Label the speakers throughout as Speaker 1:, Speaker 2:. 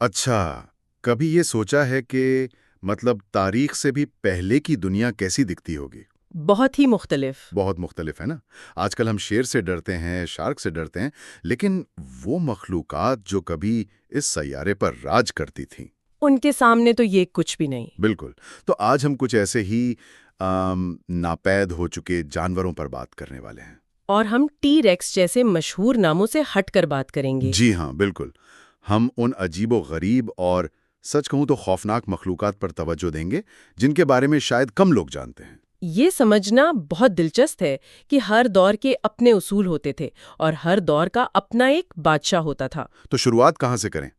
Speaker 1: अच्छा, कभी ये सोचा है कि मतलब तारीख से भी पहले की दुनिया कैसी दिखती होगी?
Speaker 2: बहुत ही मुख्तलिफ।
Speaker 1: बहुत मुख्तलिफ है ना। आजकल हम शेर से डरते हैं, शार्क से डरते हैं, लेकिन वो मखलूकात जो कभी इस सैयारे पर राज करती थीं।
Speaker 2: उनके सामने तो ये कुछ भी नहीं।
Speaker 1: बिल्कुल। तो आज हम कुछ ऐसे ही नापैद हो चुके जानवरों पर बात करने वाले हैं।
Speaker 2: और हम टी रेक्स जैसे मशहूर नामों से हटकर बात करेंगे।
Speaker 1: जी हाँ, बिल्कुल। हम उन अजीबो-गरीब और सच कहूँ तो खौफनाक मखलूकात पर तवज्जो देंगे, जिनके बारे में शायद कम लोग जानते हैं।
Speaker 2: ये समझना बहुत दिलचस्प है कि हर दौर के अपने उसूल होते थे और हर दौर का अपना एक बादशाह होता था।
Speaker 1: तो शुरुआत कहाँ से करें?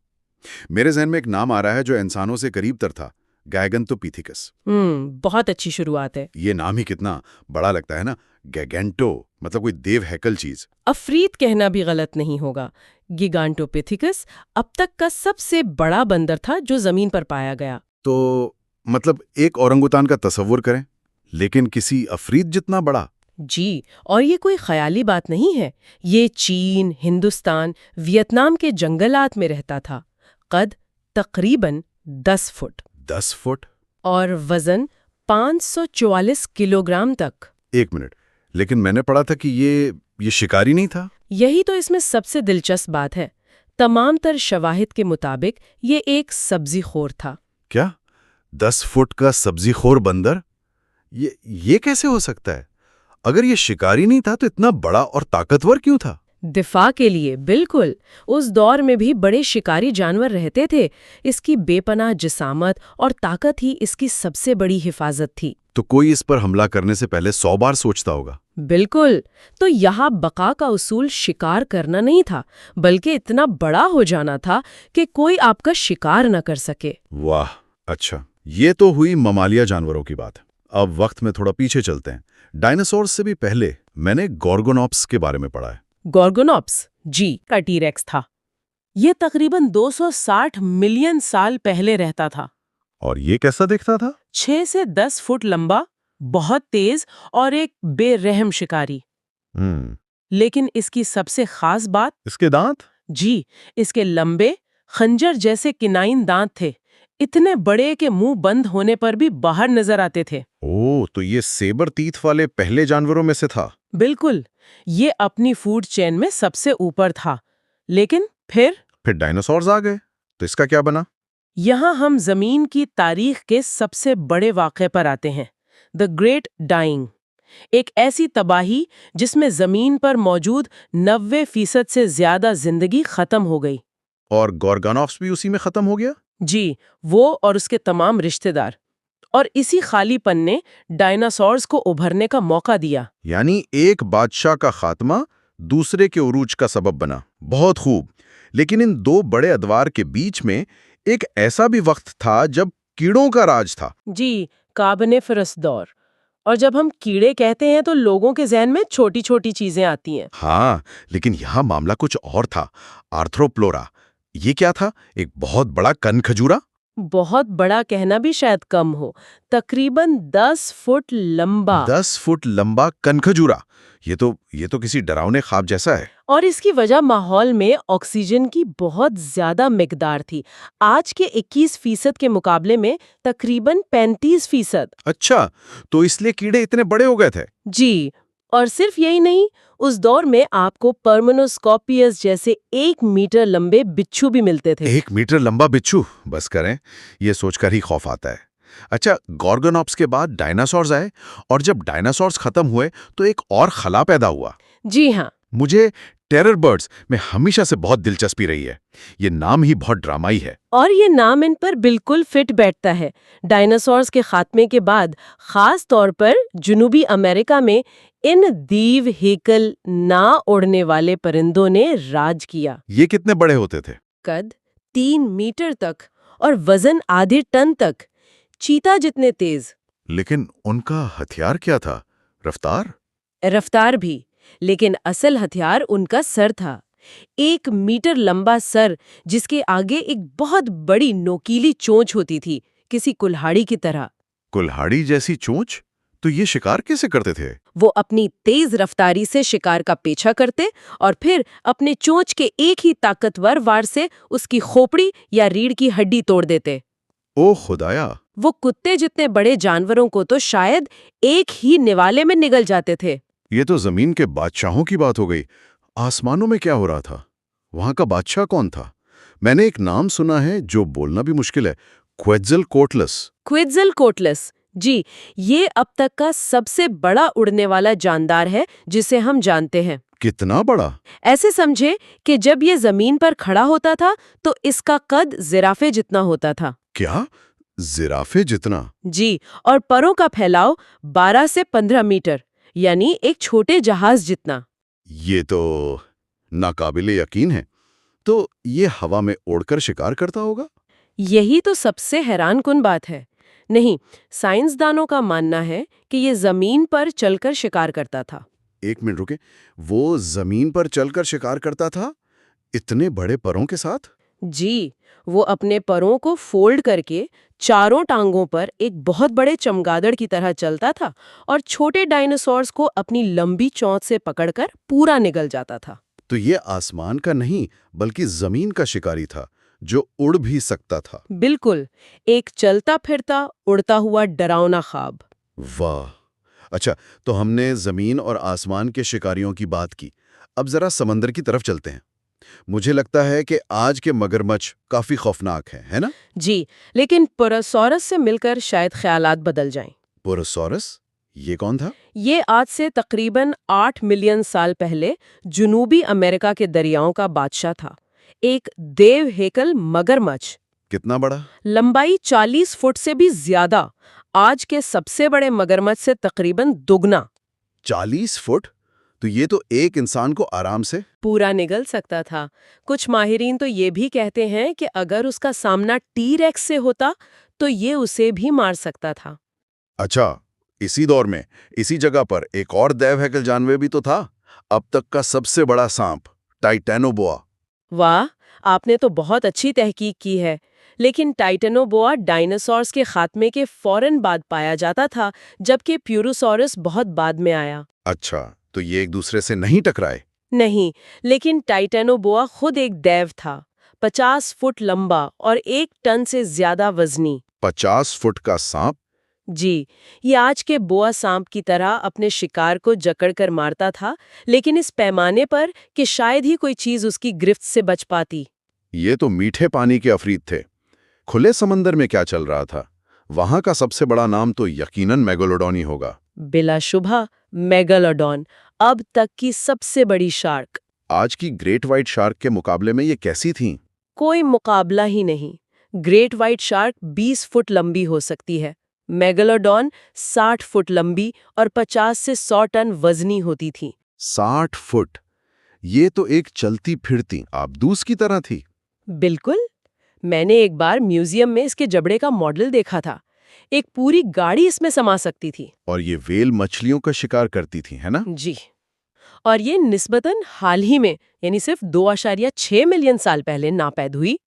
Speaker 1: मेरे ज़हन में एक नाम आ रहा है जो इंसानों से करीब तर था, गैगंटोपिथिकस।
Speaker 2: बहुत अच्छी शुरुआत है।
Speaker 1: ये नाम ही कितना बड़ा लगता है ना, गैगेंटो मतलब कोई देव हैकल चीज़।
Speaker 2: अफरीत कहना भी गलत नहीं होगा। गिगांटोपिथिकस अब तक का सबसे बड़ा बंदर था जो जमीन पर पाया गया।
Speaker 1: तो मतलब एक औरंगुतान का तसव्वुर करें, लेकिन किसी अफरीत जितना बड़ा।
Speaker 2: जी, और ये कोई ख्याली बात नहीं है। ये चीन, हिंदुस्तान, वियतनाम के जंगलात में रहता था। कद तकरीबन 10 फुट
Speaker 1: 10 फुट?
Speaker 2: और वजन 544 किलोग्राम तक।
Speaker 1: एक मिनट, लेकिन मैंने पढ़ा था कि ये शिकारी नहीं था।
Speaker 2: यही तो इसमें सबसे दिलचस्प बात है। तमाम तर शवाहिद के मुताबिक ये एक सब्जीखोर था।
Speaker 1: क्या? 10 फुट का सब्जीखोर बंदर? ये कैसे हो सकता है? अगर ये शिकारी नहीं था तो इतना बड़ा और ताकतवर क्यों था?
Speaker 2: दिफा के लिए बिल्कुल। उस दौर में भी बड़े शिकारी जानवर रहते थे। इसकी बेपनाह जिसामत और ताकत ही इसकी सबसे बड़ी हिफाजत थी।
Speaker 1: तो कोई इस पर हमला करने से पहले 100 बार सोचता होगा।
Speaker 2: बिल्कुल। तो यहाँ बका का उसूल शिकार करना नहीं था, बल्कि इतना बड़ा हो जाना था कि कोई आपका शिकार न कर सके।
Speaker 1: वाह, अच्छा। ये तो हुई ममालिया जानवरों की बात। अब वक्त में थोड़ा पीछे चलते हैं। डायनासोर्स से भी पहले मैंने गॉर्गोनॉप्स के बारे में पढ़ा है।
Speaker 2: गॉर्गोनॉप्स जी का टीरेक्स था। ये तकरीबन 260 मिलियन साल पहले रहता था।
Speaker 1: और ये कैसा दिखता था?
Speaker 2: 6 से 10 फुट लंबा, बहुत तेज और एक बेरहम शिकारी।
Speaker 1: हम्म।
Speaker 2: लेकिन इसकी सबसे खास बात,
Speaker 1: इसके दांत?
Speaker 2: जी, इसके लंबे खंजर जैसे किनाइन दांत थे। इतने बड़े कि मुंह बंद होने पर भी बाहर नजर आते थे।
Speaker 1: ओह, तो ये सेबर टीथ वाले पहले जानवरों में से था।
Speaker 2: बिल्कुल, ये अपनी फूड चेन में सबसे ऊपर था। लेकिन
Speaker 1: फिर डायनासोर्स आ गए, तो इसका क्या बना?
Speaker 2: यहाँ हम जमीन की तारीख के सबसे बड़े वाक़े पर आते हैं, द ग्रेट डाइंग। एक ऐसी तबाही जिसमें जमीन पर मौजूद 90% से ज्यादा जिंदगी खत्म हो गई।
Speaker 1: और गॉर्गोनॉप्स भी उसी में खत्म हो गया?
Speaker 2: जी, वो और उसके तमाम रिश्तेदार। और इसी खालीपन ने डायनासोर्स को उभरने का मौका दिया।
Speaker 1: यानी एक बादशाह का खात्मा दूसरे के उरूज का सबब बना। बहुत खूब। लेकिन इन दो बड़े अदवार के बीच में एक ऐसा भी वक्त था जब कीड़ों का राज था।
Speaker 2: जी, कार्बोनिफरस दौर। और जब हम कीड़े कहते हैं तो लोगों के जहन में छोटी छोटी चीजें आती हैं।
Speaker 1: हाँ, लेकिन यहाँ मामला कुछ और था। आर्थ्रोप्लोरा। ये क्या था? एक बहुत बड़ा कनखजूरा?
Speaker 2: बहुत बड़ा कहना भी शायद कम हो, तकरीबन 10 फुट लंबा।
Speaker 1: 10 फुट लंबा कनखजूरा। ये तो किसी डरावने ख्वाब जैसा है।
Speaker 2: और इसकी वजह माहौल में ऑक्सीजन की बहुत ज्यादा मिकदार थी। आज के 21% के मुकाबले में तकरीबन 35%।
Speaker 1: अच्छा, तो इसलिए कीड़े इतने बड़े हो गए थे।
Speaker 2: जी, और सिर्फ यही नहीं, उस दौर में आपको परमोनोस्कोपियस जैसे 1 मीटर लंबे बिच्छू भी मिलते थे।
Speaker 1: 1 मीटर लंबा बिच्छू? बस करें, ये सोचकर ही खौफ आता है। अच्छा, गॉर्गोनॉप्स के बाद डायनासोर्स आए, और जब डायनासोर्स खत्म हुए तो एक और खला पैदा हुआ।
Speaker 2: जी हाँ।
Speaker 1: मुझे टेरर बर्ड्स में हमेशा से बहुत दिलचस्पी रही है। ये नाम ही बहुत ड्रामाई है।
Speaker 2: और ये नाम इन पर बिल्कुल फिट बैठता है। डायनासोर्स के खात्मे के बाद खास तौर पर जुनूबी अमेरिका में इन दीव हेकल ना उड़ने वाले परिंदों ने राज किया।
Speaker 1: ये कितने बड़े होते थे?
Speaker 2: कद 3 मीटर तक और वजन आधे टन तक, चीता जितने तेज।
Speaker 1: लेकिन उनका हथियार क्या था? रफ्तार?
Speaker 2: रफ्तार भी, लेकिन असल हथियार उनका सर था। 1 मीटर लंबा सर जिसके आगे एक बहुत बड़ी नोकीली चोंच होती थी, किसी कुल्हाड़ी की तरह।
Speaker 1: कुल्हाड़ी जैसी चोंच? तो ये शिकार कैसे करते थे?
Speaker 3: वो अपनी तेज रफ्तारी से शिकार का पीछा करते और फिर अपने चोंच के एक ही ताकतवर वार से उसकी खोपड़ी या रीढ़ की हड्डी तोड़ देते।
Speaker 1: ओ खुदाया!
Speaker 3: वो कुत्ते जितने बड़े जानवरों को तो शायद एक ही निवाले में निगल जाते थे।
Speaker 1: ये तो जमीन के बादशाहों की बात हो गई। आसमानों में क्या हो रहा था? वहां का बादशाह कौन था? मैंने एक नाम सुना है जो बोलना भी मुश्किल है, क्वेट्ज़लकोट्लिस।
Speaker 3: क्विट्ज़लकोट्लिस, जी, ये अब तक का सबसे बड़ा उड़ने वाला जानदार है जिसे हम जानते हैं।
Speaker 1: कितना बड़ा?
Speaker 3: ऐसे समझे कि जब ये जमीन पर खड़ा होता था तो इसका कद जिराफे जितना होता था।
Speaker 1: क्या? जिराफे जितना?
Speaker 3: जी, और परों का फैलाव 12 से 15 मीटर, यानी एक छोटे जहाज जितना।
Speaker 1: ये तो नाकाबिले यकीन है। तो ये हवा में उड़कर शिकार करता होगा?
Speaker 3: यही तो सबसे हैरानकुन बात है। नहीं, साइंसदानों का मानना है कि ये जमीन पर चलकर शिकार करता था।
Speaker 1: एक मिनट रुके, वो जमीन पर चलकर शिकार करता था? इतने बड़े परों के साथ?
Speaker 3: जी, वो अपने परों को फोल्ड करके चारों टांगों पर एक बहुत बड़े चमगादड़ की तरह चलता था और छोटे डायनासोर्स को अपनी लंबी चोंच से पकड़कर पूरा निगल जाता था।
Speaker 1: तो ये आसमान का नहीं बल्कि जमीन का शिकारी था जो उड़ भी सकता था।
Speaker 3: बिल्कुल, एक चलता फिरता उड़ता हुआ डरावना ख्वाब।
Speaker 1: वाह! अच्छा, तो हमने जमीन और आसमान के शिकारियों की बात की। अब जरा समंदर की तरफ चलते हैं। मुझे लगता है कि आज के मगरमच्छ काफी खौफनाक हैं, है ना?
Speaker 3: जी, लेकिन पुरोसॉरस से मिलकर शायद ख्यालात बदल जाएं।
Speaker 1: पुरोसॉरस? ये कौन था?
Speaker 3: ये आज से तकरीबन 8 मिलियन साल पहले जुनूबी अमेरिका के दरियाओं का बादशाह था। एक देव हेकल मगरमच्छ,
Speaker 1: कितना बड़ा?
Speaker 3: लंबाई 40 फुट से भी ज्यादा, आज के सबसे बड़े मगरमच्छ से तकरीबन दुगना।
Speaker 1: 40 फुट? तो ये तो एक इंसान को आराम से।
Speaker 3: पूरा निगल सकता था। कुछ माहिरीन तो ये भी कहते हैं कि अगर उसका सामना टी-रेक्स से होता तो ये उसे भी मार सकता था।
Speaker 1: अच्छा, इसी दौर में इसी जगह पर एक और दैवहैकल जानवर भी तो था, अब तक का सबसे बड़ा सांप, टाइटैनोबोआ।
Speaker 3: वाह, आपने तो बहुत अच्छी तहकीक की है। लेकिन टाइटैनोबोआ डायनासोर्स के खात्मे के फौरन बाद पाया जाता था, जबकि प्यूरोसॉरस बहुत बाद में आया।
Speaker 1: अच्छा, तो ये एक दूसरे से नहीं टकराए?
Speaker 3: नहीं, लेकिन टाइटैनोबोआ खुद एक दैव था, 50 फुट लंबा और 1 टन से ज्यादा वजनी।
Speaker 1: 50 फुट का सांप?
Speaker 3: जी, ये आज के बोआ सांप की तरह अपने शिकार को जकड़कर मारता था, लेकिन इस पैमाने पर कि शायद ही कोई चीज उसकी गिरफ्त से बच पाती।
Speaker 1: ये तो मीठे पानी के अफरीद थे। खुले समंदर में क्या चल रहा था? वहां का सबसे बड़ा नाम तो यकीनन मेगालोडॉन ही होगा।
Speaker 3: बिलाशुबह मेगालोडॉन, अब तक की सबसे बड़ी शार्क।
Speaker 1: आज की ग्रेट व्हाइट शार्क के मुकाबले में ये कैसी थीं?
Speaker 3: कोई मुकाबला ही नहीं। ग्रेट व्हाइट शार्क 20 फुट लंबी हो सकती है। मेगालोडॉन 60 फुट लंबी और 50 से 100 टन वजनी होती थी।
Speaker 1: 60 फुट! ये तो एक चलती फिरती आबदूस की तरह थी।
Speaker 3: बिल्कुल, मैंने एक बार म्यूजियम में इसके जबड़े का मॉडल देखा था। एक पूरी गाड़ी इसमें समा सकती थी।
Speaker 1: और ये व्हेल मछलियों का शिकार करती थी, है ना?
Speaker 3: जी, और ये निस्बतन हाल ही में, यानी सिर्फ 2.6 मिलियन साल पहले नापैद हुई।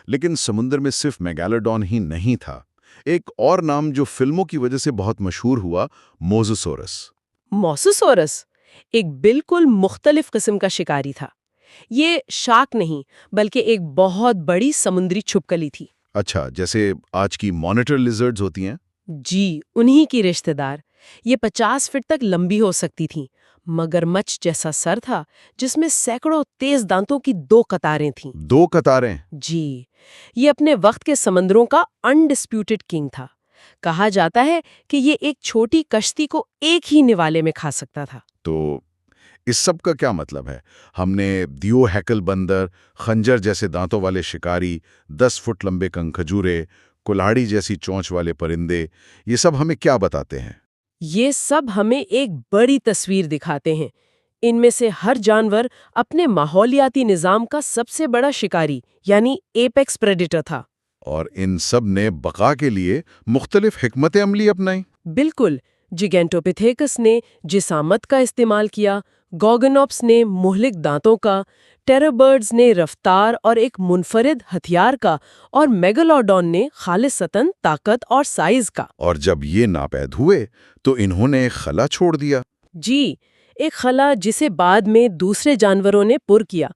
Speaker 1: लेकिन समुद्र में सिर्फ मेगालोडॉन ही नहीं था। एक और नाम जो फिल्मों की वजह से बहुत मशहूर हुआ, मोज़ोसॉरस।
Speaker 3: मोसोसोरस एक बिल्कुल मुख्तलिफ किस्म का शिकारी था। ये शार्क नहीं, बल्कि एक बहुत बड़ी समुद्री छिपकली थी।
Speaker 1: अच्छा, जैसे आज की मॉनिटर लिजर्ड्स होती हैं?
Speaker 3: जी, उन्हीं की रिश्तेदार। ये 50 फीट तक लंबी हो सकती थी। मगरमच्छ जैसा सर था, जिसमें सैकड़ों तेज दांतों की 2 कतारें थीं।
Speaker 1: 2 कतारें?
Speaker 3: जी, ये अपने वक्त के समंदरों का अनडिस्प्यूटेड किंग था। कहा जाता है कि ये एक छोटी कश्ती को एक ही निवाले में खा सकता था।
Speaker 1: तो इस सब का क्या मतलब है? हमने दियोहैकल बंदर, खंजर जैसे दांतों वाले शिकारी, 10 फुट लंबे कंखजूरे, कुल्हाड़ी जैसी चोंच वाले परिंदे, ये सब हमें क्या बताते हैं?
Speaker 3: ये सब हमें एक बड़ी तस्वीर दिखाते हैं। इनमें से हर जानवर अपने माहौलियाती निज़ाम का सबसे बड़ा शिकारी, यानी एपेक्स प्रेडेटर था।
Speaker 1: और इन सब ने बका के लिए मुख्तलिफ हिकमत अमली अपनाई।
Speaker 3: बिल्कुल, जिगेंटोपिथेकस ने जिसामत का इस्तेमाल किया, गॉर्गनॉप्स ने मुहलिक दांतों का, टेराबर्ड्स ने रफ्तार और एक मुनफरिद हथियार का, और मेगालोडॉन ने खालिसतन ताकत और साइज का।
Speaker 1: और जब ये नापैद हुए तो इन्होंने एक खला छोड़ दिया।
Speaker 3: जी, एक खला जिसे बाद में दूसरे जानवरों ने पुर किया।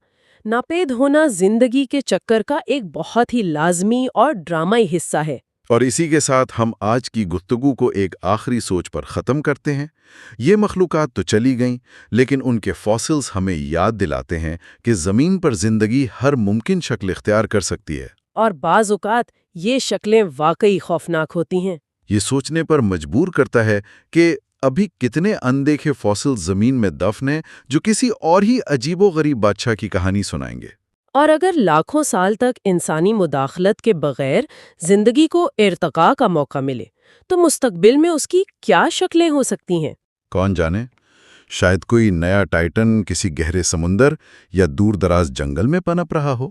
Speaker 3: नापेद होना जिंदगी के चक्कर का एक बहुत ही लाजमी और ड्रामाई हिस्सा है।
Speaker 1: और इसी के साथ हम आज की गुफ्तगू को एक आखिरी सोच पर ख़त्म करते हैं। ये मखलूक़ात तो चली गईं, लेकिन उनके फॉसिल्स हमें याद दिलाते हैं कि ज़मीन पर ज़िंदगी हर मुमकिन शक्ल इख्तियार कर सकती है।
Speaker 3: और बाज़ औक़ात ये शक्लें वाकई खौफनाक होती हैं।
Speaker 1: ये सोचने पर मजबूर करता है कि अभी कितने अनदेखे फॉसिल ज़मीन में दफन हैं जो किसी और ही अजीबो-गरीब बादशाह की कहानी सुनाएंगे।
Speaker 3: और अगर लाखों साल तक इंसानी मुदाखलत के बगैर जिंदगी को इर्तका का मौका मिले, तो मुस्तकबिल में उसकी क्या शक्लें हो सकती हैं?
Speaker 1: कौन जाने, शायद कोई नया टाइटन किसी गहरे समुंदर या दूर दराज जंगल में पनप रहा हो।